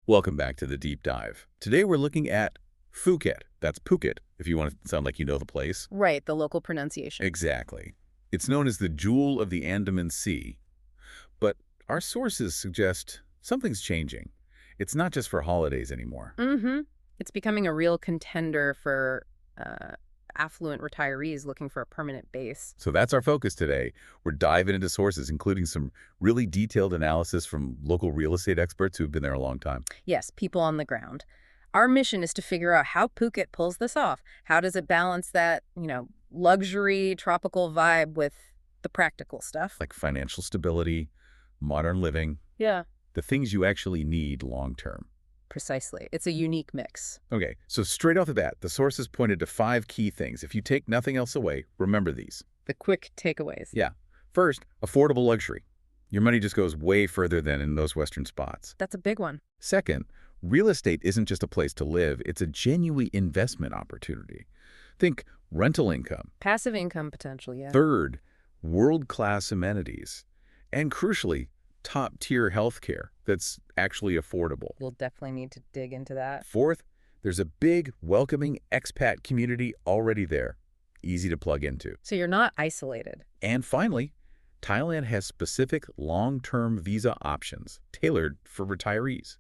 Welcome back to the deep dive. Today we're looking at Phuket. That's Phuket, if you want to sound like you know the place. Right, the local pronunciation. Exactly. It's known as the Jewel of the Andaman Sea. But our sources suggest something's changing. It's not just for holidays anymore. Mm-hmm. It's becoming a real contender for affluent retirees looking for a permanent base. So that's our focus today. We're diving into sources, including some really detailed analysis from local real estate experts who've been there a long time. Yes, people on the ground. Our mission is to figure out how Phuket pulls this off. How does it balance that, luxury, tropical vibe with the practical stuff? Like financial stability, modern living, Yeah. the things you actually need long term. Precisely. It's a unique mix. Okay, so straight off the bat, the sources pointed to 5 key things. If you take nothing else away, remember these. The quick takeaways. Yeah. First, affordable luxury. Your money just goes way further than in those Western spots. That's a big one. Second, real estate isn't just a place to live, it's a genuine investment opportunity. Think rental income. Passive income potential, yeah. Third, world-class amenities. And crucially, top-tier healthcare that's actually affordable. We'll definitely need to dig into that. Fourth, there's a big, welcoming expat community already there, easy to plug into. So you're not isolated. And finally, Thailand has specific long-term visa options tailored for retirees,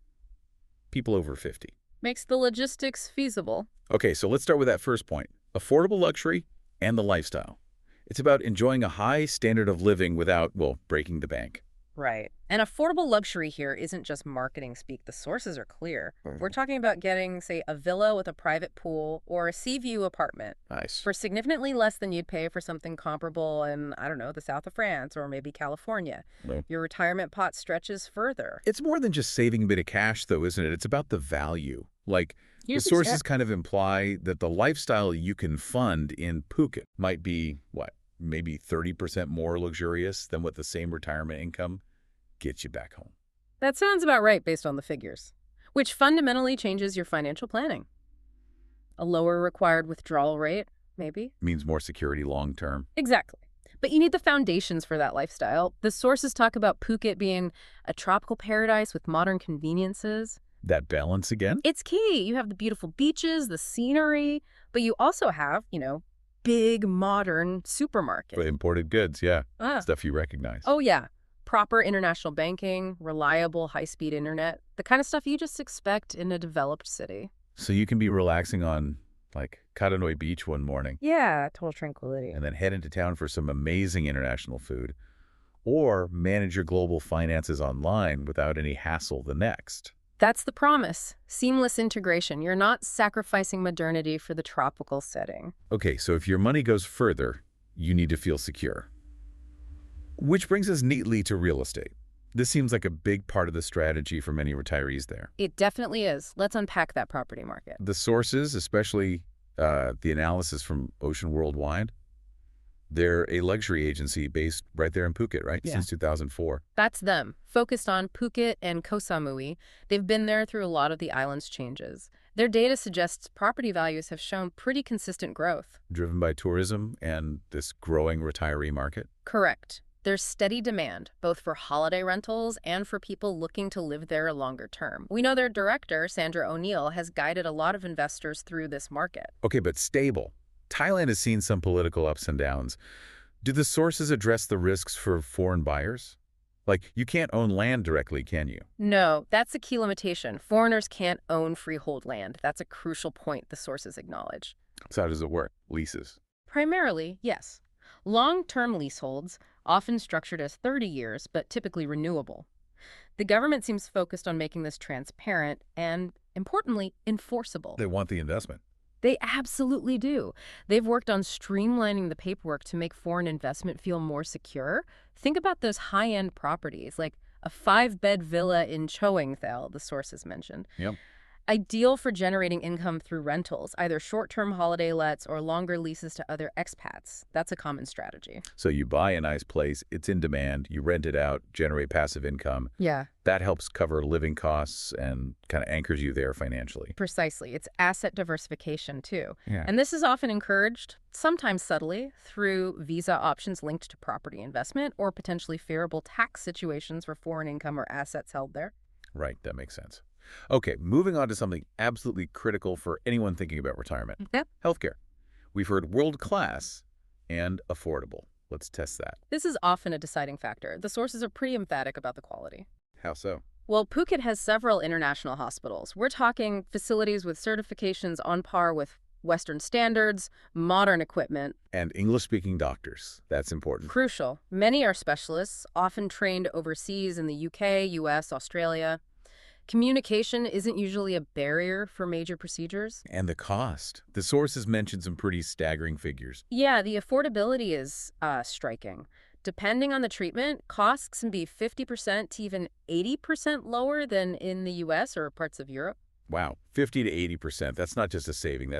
people over 50. Makes the logistics feasible. Okay, so let's start with that first point, affordable luxury and the lifestyle. It's about enjoying a high standard of living without, well, breaking the bank. Right. And affordable luxury here isn't just marketing speak. The sources are clear. We're talking about getting, say, a villa with a private pool or a sea view apartment Nice. for significantly less than you'd pay for something comparable in, I don't know, the south of France or maybe California. Right. Your retirement pot stretches further. It's more than just saving a bit of cash, though, isn't it? It's about the value. Like, the sources kind of imply that the lifestyle you can fund in Phuket might be, what, maybe 30% more luxurious than what the same retirement income gets you back home. That sounds about right based on the figures, which fundamentally changes your financial planning. A lower required withdrawal rate, maybe. Means more security long term. Exactly. But you need the foundations for that lifestyle. The sources talk about Phuket being a tropical paradise with modern conveniences. That balance again? It's key. You have the beautiful beaches, the scenery, but you also have, big modern supermarkets. For imported goods, yeah. Stuff you recognize. Oh, yeah. Proper international banking, reliable high-speed internet, the kind of stuff you just expect in a developed city. So you can be relaxing on, like, Karanoi Beach one morning. Yeah, total tranquility. And then head into town for some amazing international food. Or manage your global finances online without any hassle the next. That's the promise. Seamless integration. You're not sacrificing modernity for the tropical setting. Okay, so if your money goes further, you need to feel secure. Which brings us neatly to real estate. This seems like a big part of the strategy for many retirees there. It definitely is. Let's unpack that property market. The sources, especially the analysis from Ocean Worldwide, they're a luxury agency based right there in Phuket, right? Yeah. Since 2004. That's them, focused on Phuket and Koh Samui. They've been there through a lot of the island's changes. Their data suggests property values have shown pretty consistent growth. Driven by tourism and this growing retiree market. Correct. There's steady demand, both for holiday rentals and for people looking to live there longer term. We know their director, Sandra O'Neill, has guided a lot of investors through this market. Okay, but stable. Thailand has seen some political ups and downs. Do the sources address the risks for foreign buyers? Like, you can't own land directly, can you? No, that's a key limitation. Foreigners can't own freehold land. That's a crucial point the sources acknowledge. So how does it work? Leases. Primarily, yes. Long-term leaseholds, often structured as 30 years, but typically renewable. The government seems focused on making this transparent and, importantly, enforceable. They want the investment. They absolutely do. They've worked on streamlining the paperwork to make foreign investment feel more secure. Think about those high-end properties, like a 5-bed villa in Choengthal, the sources mentioned. Yep. Ideal for generating income through rentals, either short-term holiday lets or longer leases to other expats. That's a common strategy. So you buy a nice place, it's in demand, you rent it out, generate passive income. Yeah. That helps cover living costs and kind of anchors you there financially. Precisely. It's asset diversification, too. Yeah. And this is often encouraged, sometimes subtly, through visa options linked to property investment or potentially favorable tax situations for foreign income or assets held there. Right, that makes sense. Okay, moving on to something absolutely critical for anyone thinking about retirement. Yep. Healthcare. We've heard world-class and affordable. Let's test that. This is often a deciding factor. The sources are pretty emphatic about the quality. How so? Well, Phuket has several international hospitals. We're talking facilities with certifications on par with Western standards, modern equipment. And English-speaking doctors. That's important. Crucial. Many are specialists, often trained overseas in the UK, US, Australia. Communication isn't usually a barrier for major procedures. And the cost. The sources mentioned some pretty staggering figures. Yeah, the affordability is striking. Depending on the treatment, costs can be 50% to even 80% lower than in the US or parts of Europe. Wow, 50 to 80%. That's not just a saving.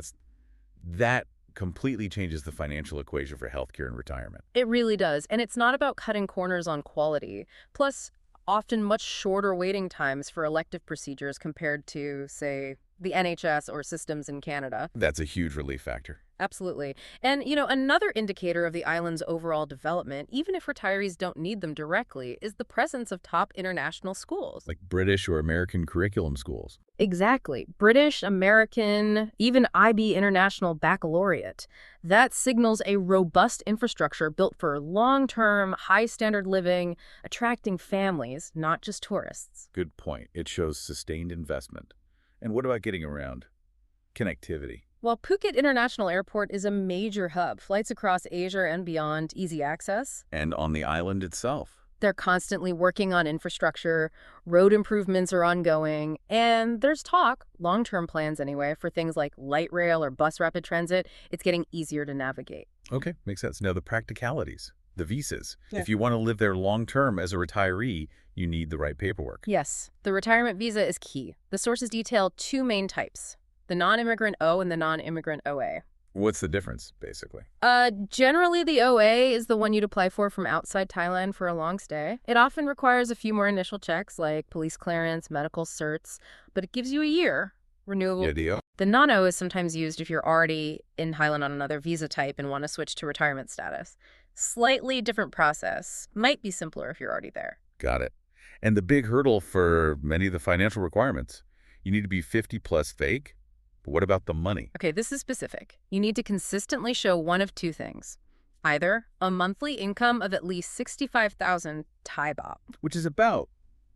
That completely changes the financial equation for healthcare and retirement. It really does. And it's not about cutting corners on quality. Plus, often much shorter waiting times for elective procedures compared to, say, the NHS or systems in Canada. That's a huge relief factor. Absolutely. And, another indicator of the island's overall development, even if retirees don't need them directly, is the presence of top international schools. Like British or American curriculum schools. Exactly. British, American, even IB International Baccalaureate. That signals a robust infrastructure built for long-term, high-standard living, attracting families, not just tourists. Good point. It shows sustained investment. And what about getting around? Connectivity. While Phuket International Airport is a major hub, flights across Asia and beyond, easy access. And on the island itself. They're constantly working on infrastructure, road improvements are ongoing, and there's talk, long-term plans anyway, for things like light rail or bus rapid transit. It's getting easier to navigate. Okay, makes sense. Now the practicalities, the visas. Yeah. If you want to live there long-term as a retiree, you need the right paperwork. Yes, the retirement visa is key. The sources detail two main types, the non-immigrant O and the non-immigrant OA. What's the difference, basically? Generally, the OA is the one you'd apply for from outside Thailand for a long stay. It often requires a few more initial checks, like police clearance, medical certs, but it gives you a year. Renewable. Yeah, deal. The non-O is sometimes used if you're already in Thailand on another visa type and want to switch to retirement status. Slightly different process. Might be simpler if you're already there. Got it. And the big hurdle for many of the financial requirements, you need to be 50 plus fake. But what about the money? Okay, this is specific. You need to consistently show one of two things. Either a monthly income of at least 65,000 Thai baht. Which is about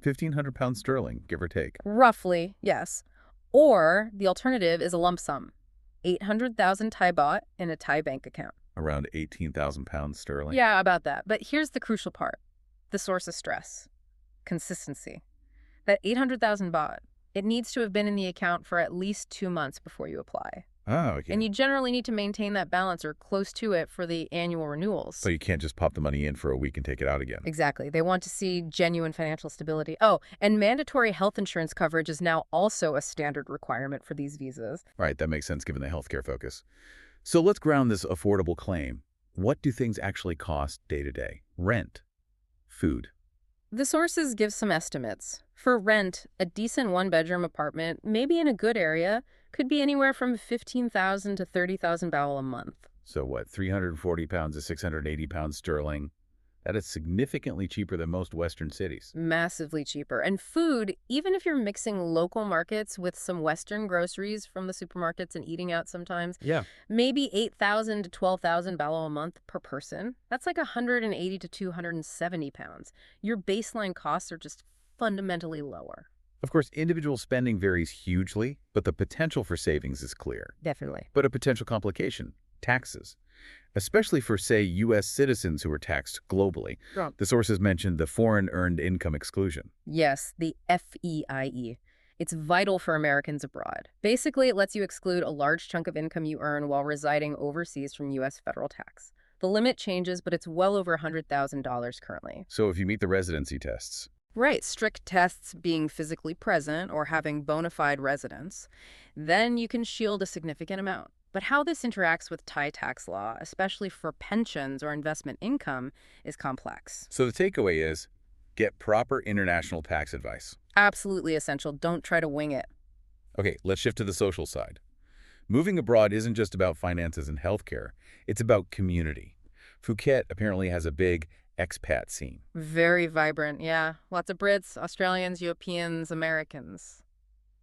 1,500 pounds sterling, give or take. Roughly, yes. Or the alternative is a lump sum, 800,000 Thai baht in a Thai bank account. Around 18,000 pounds sterling. Yeah, about that. But here's the crucial part. The source of stress. Consistency. That 800,000 baht, it needs to have been in the account for at least 2 months before you apply. Oh, okay. And you generally need to maintain that balance or close to it for the annual renewals. So you can't just pop the money in for a week and take it out again. Exactly. They want to see genuine financial stability. Oh, and mandatory health insurance coverage is now also a standard requirement for these visas. Right, that makes sense given the healthcare focus. So let's ground this affordable claim. What do things actually cost day to day? Rent, food. The sources give some estimates. For rent, a decent one-bedroom apartment, maybe in a good area, could be anywhere from 15,000 to 30,000 baht a month. So what, 340 pounds to 680 pounds sterling? That is significantly cheaper than most Western cities. Massively cheaper. And food, even if you're mixing local markets with some Western groceries from the supermarkets and eating out sometimes, Yeah. maybe 8,000 to 12,000 baht a month per person. That's like 180 to 270 pounds. Your baseline costs are just fundamentally lower. Of course, individual spending varies hugely, but the potential for savings is clear. Definitely. But a potential complication, taxes. Especially for, say, U.S. citizens who are taxed globally. Right. The sources mentioned the Foreign Earned Income Exclusion. Yes, the FEIE. It's vital for Americans abroad. Basically, it lets you exclude a large chunk of income you earn while residing overseas from U.S. federal tax. The limit changes, but it's well over $100,000 currently. So if you meet the residency tests. Right, strict tests being physically present or having bona fide residence, then you can shield a significant amount. But how this interacts with Thai tax law, especially for pensions or investment income, is complex. So the takeaway is, get proper international tax advice. Absolutely essential. Don't try to wing it. Okay, let's shift to the social side. Moving abroad isn't just about finances and healthcare. It's about community. Phuket apparently has a big expat scene. Very vibrant, yeah. Lots of Brits, Australians, Europeans, Americans.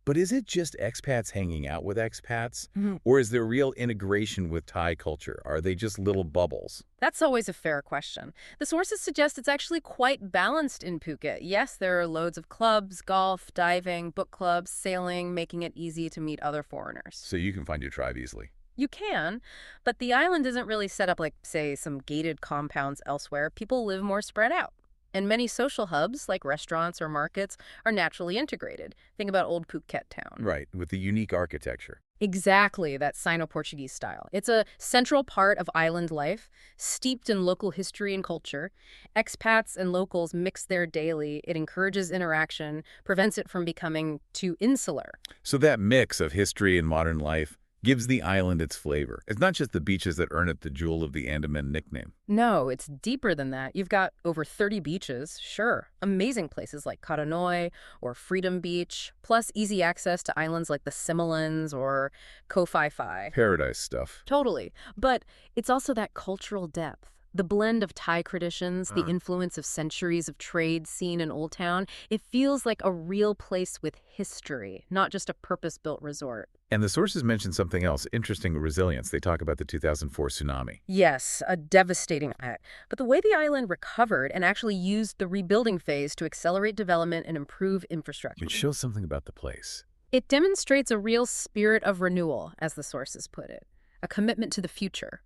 But is it just expats hanging out with expats? Mhm. Or is there real integration with Thai culture? Are they just little bubbles? That's always a fair question. The sources suggest it's actually quite balanced in Phuket. Yes, there are loads of clubs, golf, diving, book clubs, sailing, making it easy to meet other foreigners. So you can find your tribe easily. You can, but the island isn't really set up like, say, some gated compounds elsewhere. People live more spread out. And many social hubs, like restaurants or markets, are naturally integrated. Think about old Phuket town. Right, with the unique architecture. Exactly, that Sino-Portuguese style. It's a central part of island life, steeped in local history and culture. Expats and locals mix there daily. It encourages interaction, prevents it from becoming too insular. So that mix of history and modern life gives the island its flavor. It's not just the beaches that earn it the Jewel of the Andaman nickname. No, it's deeper than that. You've got over 30 beaches, sure. Amazing places like Karanoi or Freedom Beach, plus easy access to islands like the Similans or Koh Phi Phi. Paradise stuff. Totally. But it's also that cultural depth. The blend of Thai traditions, the influence of centuries of trade seen in Old Town, it feels like a real place with history, not just a purpose-built resort. And the sources mention something else, interesting resilience. They talk about the 2004 tsunami. Yes, a devastating event. But the way the island recovered and actually used the rebuilding phase to accelerate development and improve infrastructure. It shows something about the place. It demonstrates a real spirit of renewal, as the sources put it, a commitment to the future,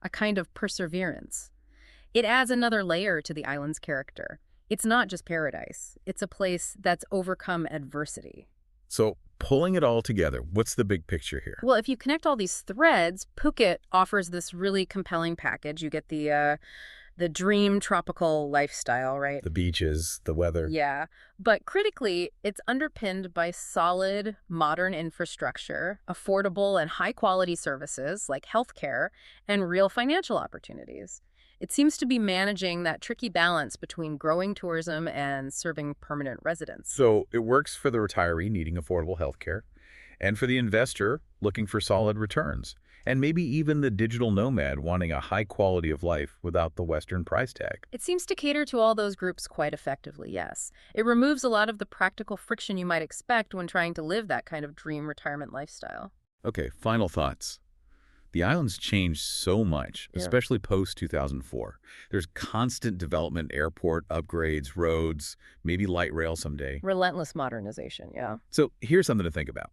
a kind of perseverance. It adds another layer to the island's character. It's not just paradise. It's a place that's overcome adversity. So, pulling it all together, what's the big picture here? Well, if you connect all these threads, Phuket offers this really compelling package. You get the dream tropical lifestyle, right? The beaches, the weather. Yeah, but critically, it's underpinned by solid, modern infrastructure, affordable and high-quality services like healthcare, and real financial opportunities. It seems to be managing that tricky balance between growing tourism and serving permanent residents. So it works for the retiree needing affordable healthcare, and for the investor looking for solid returns, and maybe even the digital nomad wanting a high quality of life without the Western price tag. It seems to cater to all those groups quite effectively, yes. It removes a lot of the practical friction you might expect when trying to live that kind of dream retirement lifestyle. Okay, final thoughts. The island's changed so much, Yeah. especially post-2004. There's constant development, airport upgrades, roads, maybe light rail someday. Relentless modernization, yeah. So here's something to think about.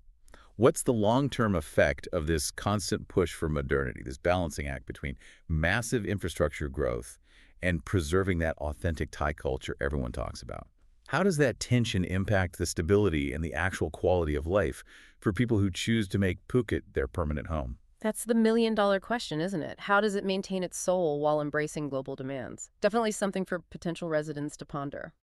What's the long-term effect of this constant push for modernity, this balancing act between massive infrastructure growth and preserving that authentic Thai culture everyone talks about? How does that tension impact the stability and the actual quality of life for people who choose to make Phuket their permanent home? That's the million-dollar question, isn't it? How does it maintain its soul while embracing global demands? Definitely something for potential residents to ponder.